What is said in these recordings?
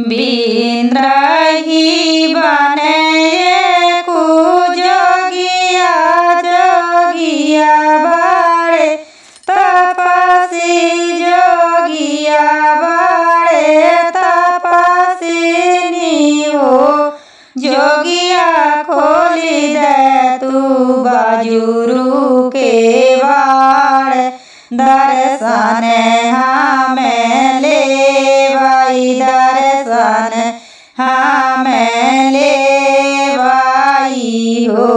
बिंद्राही बने को जोगिया जोगिया बाड़े तपसी जोगिया बाड़े तपसी हो जोगिया खोली दे तू बाजुरू के बाड़ दर्शन हमें ले भाई दर्शन हमें ले भाई हो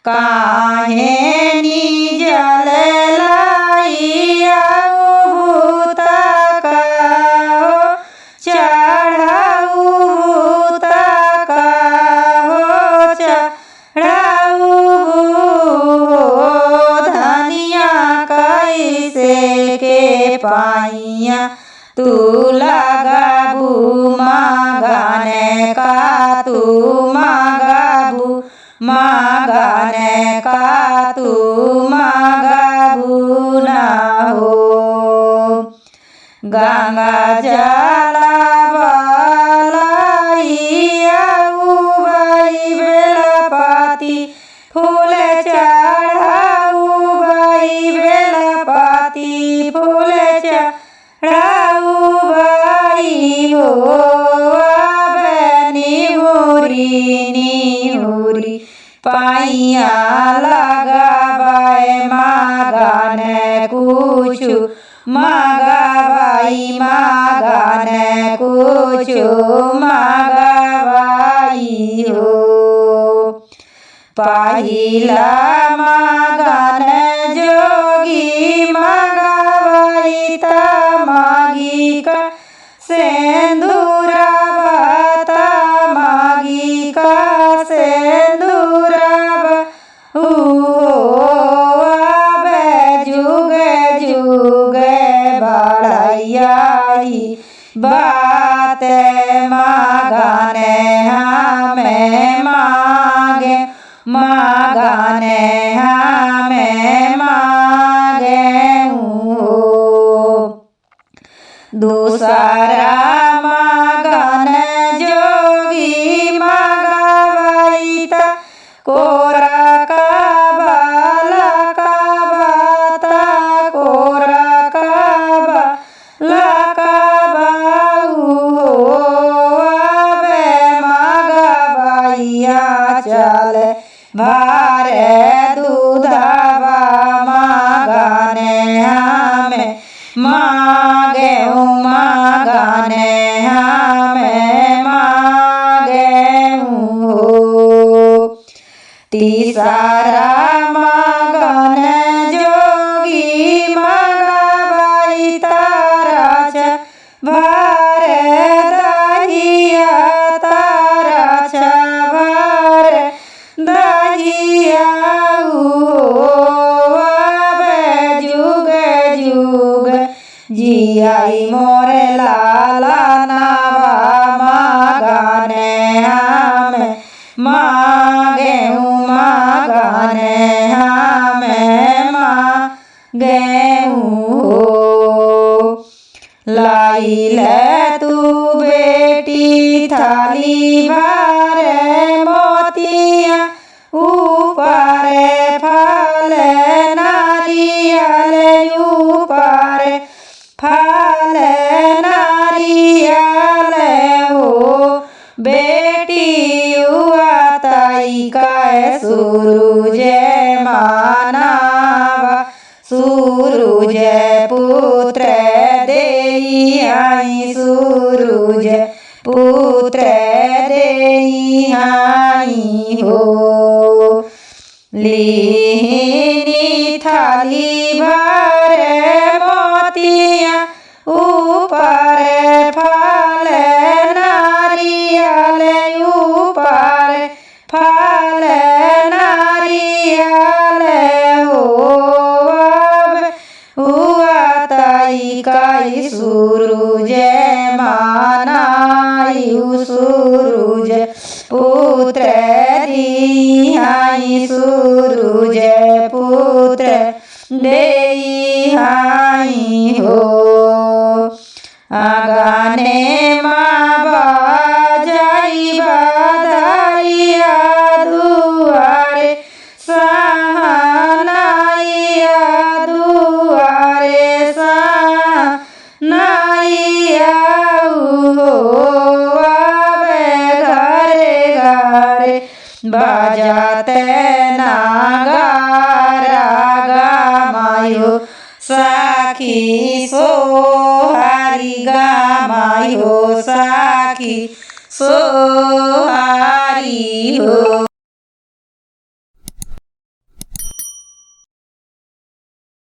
काहे निजल लाइया भूत का हो चढ़ाऊ भूत का हो चढ़ाऊ धनिया कैसे के पाइया तू लगाबू मागाने का तू मागाबू मागाने का तू मागाबू ना हो गंगा जला बलाइया भाई बेलपाती फूल चढ़ाऊ भाई बेलपाती फूल चढ़ाऊ भाई हो निहुरी पाइया लगाबाए मागाने कुछु मागाबाई मागाने कुछु मागाबाई हो पहिला मागान जोगी मागाबाई ता मागी का सेंदूरा ता मागी का सेंदूरा जुग जुग बढ़ाई बात मागाने हमें मागे मागाने हमें मागे दूसरा मागान जोगी मागाबाई ता कोरा का बाला का बाता कोरा का बाला का बाऊ मागाबाइया चल भारे दूधावा मागाने हमें मागे मागाने हमें मागे तीसरा मागान जोगी मागाबाई तारा भारे दहिया तारा भार दहिया जुग जुग जियाई मोरे लाला नावा मागाने हमें मागे मागाने हमें मागे लाई ले तू बेटी थाली भारे मोतिया ऊपर फल नारियल ऊपर फल नारियल हो बेटी हुआ ताई का सूरज मानावा सूरज पुत्र देई आई सूरज पुत्र देई आई हो लीनी थाली भरे मोतिया ऊपर फल नारियल ऊपर फल नारियल हो हुआ ताई काई सूरज मानाई सूरज पुत्र दिहाई सूरज पुत्र देई हाई हो आगाने बजाते नागारा गामायो साखी सोहारी गामायो साखी सोहारी हो।